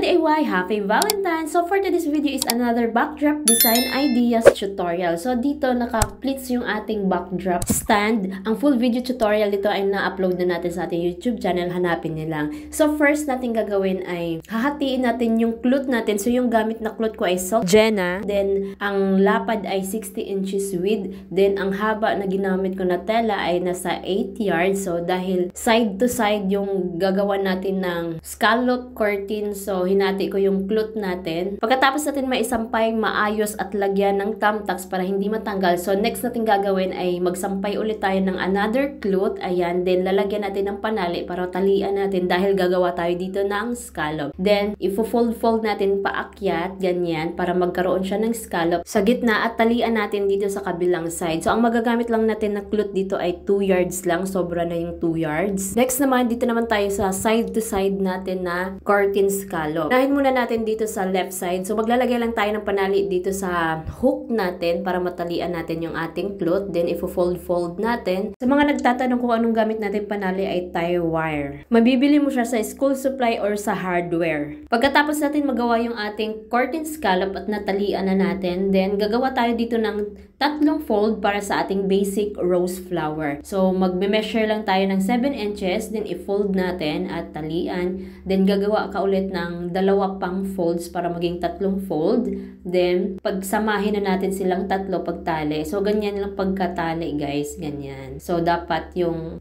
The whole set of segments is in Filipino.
DIY, happy Valentine's! So for today's video is another backdrop design ideas tutorial. So dito naka-pleats yung ating backdrop stand. Ang full video tutorial dito ay na-upload na natin sa ating YouTube channel. Hanapin niyo lang. So first natin gagawin ay hahatiin natin yung cloth natin. So yung gamit na cloth ko ay Salt Jenna. Then ang lapad ay 60 inches width. Then ang haba na ginamit ko na tela ay nasa 8 yards. So dahil side to side yung gagawa natin ng scallop curtain. So hinati ko yung cloth natin. Pagkatapos natin maisampay maayos at lagyan ng thumbtacks para hindi matanggal. So next natin gagawin ay magsampay ulit tayo ng another cloth. Ayan. Then lalagyan natin ng panali para talian natin dahil gagawa tayo dito ng scallop. Then ifo-fold natin paakyat. Ganyan. Para magkaroon siya ng scallop sa gitna at talian natin dito sa kabilang side. So ang magagamit lang natin na cloth dito ay 2 yards lang. Sobra na yung 2 yards. Next naman dito naman tayo sa side to side natin na curtain scallop. Unahin muna natin dito sa left side. So maglalagay lang tayo ng panali dito sa hook natin para matalian natin yung ating cloth. Then ifo-fold natin. Sa mga nagtatanong kung anong gamit natin panali ay tie wire. Mabibili mo siya sa school supply or sa hardware. Pagkatapos natin magawa yung ating curtain scallop at natalian na natin, then gagawa tayo dito ng tatlong fold para sa ating basic rose flower. So magme-measure lang tayo ng 7 inches, then i-fold natin at talian. Then gagawa ka ulit ng dalawa pang folds para maging tatlong fold. Then pagsamahin na natin silang tatlo pagtali. So ganyan lang pagkatali guys, ganyan. So dapat yung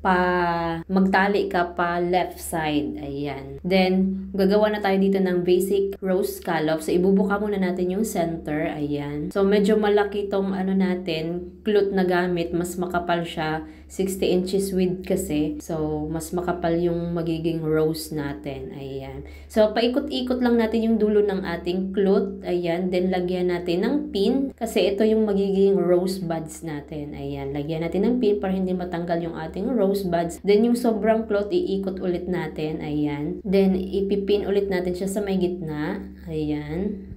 magtali ka pa left side. Ayan. Then gagawa na tayo dito ng basic rose scallop. So ibubuka muna natin yung center. Ayan. So medyo malaki tong natin, cloth na gamit, mas makapal siya, 60 inches width kasi. So, mas makapal yung magiging rose natin. Ayan. So, paikot-ikot lang natin yung dulo ng ating cloth. Ayan. Then, lagyan natin ng pin kasi ito yung magiging rose buds natin. Ayan. Lagyan natin ng pin para hindi matanggal yung ating rose buds. Then, yung sobrang cloth, iikot ulit natin. Ayan. Then, ipipin ulit natin siya sa may gitna. Ayan.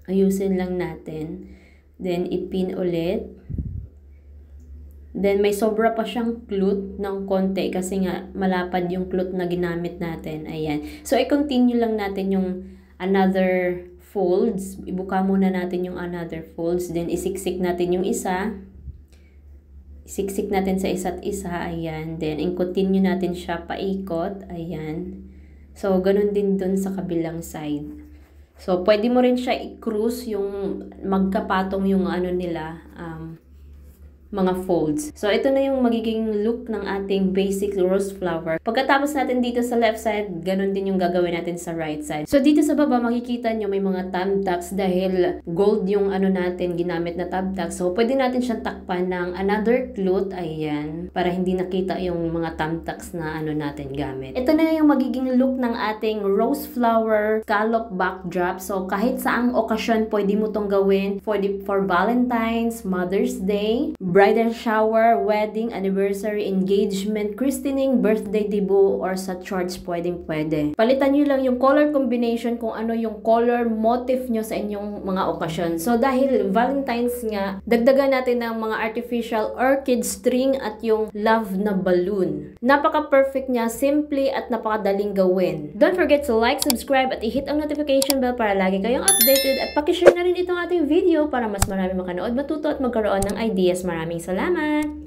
Ayusin lang natin. Then, ipin ulit. Then, may sobra pa siyang cloth ng konti kasi nga malapad yung cloth na ginamit natin. Ayan. So, i-continue lang natin yung another folds. Ibuka muna natin yung another folds. Then, isiksik natin yung isa. Isiksik natin sa isa't isa. Ayan. Then, i-continue natin siya paikot. Ayan. So, ganun din dun sa kabilang side. So, pwede mo rin siya i-cruise yung magkapatong yung nila, mga folds. So, ito na yung magiging look ng ating basic rose flower. Pagkatapos natin dito sa left side, ganun din yung gagawin natin sa right side. So, dito sa baba, makikita nyo may mga thumbtacks dahil gold yung natin, ginamit na thumbtacks. So, pwede natin siyang takpan ng another cloth, ayan, para hindi nakita yung mga thumbtacks na natin gamit. Ito na yung magiging look ng ating rose flower scallop backdrop. So, kahit saang okasyon, pwede mo tong gawin for Valentine's, Mother's Day, bridal shower, wedding, anniversary, engagement, christening, birthday debut, or sa church, pwede. Palitan nyo lang yung color combination kung ano yung color motif nyo sa inyong mga okasyon. So, dahil Valentine's nga, dagdagan natin ng mga artificial orchid string at yung love na balloon. Napaka-perfect niya, simple at napakadaling gawin. Don't forget to like, subscribe, at i-hit ang notification bell para lagi kayong updated at pakishare na rin itong ating video para mas marami makanood, matuto at magkaroon ng ideas. Maraming salamat!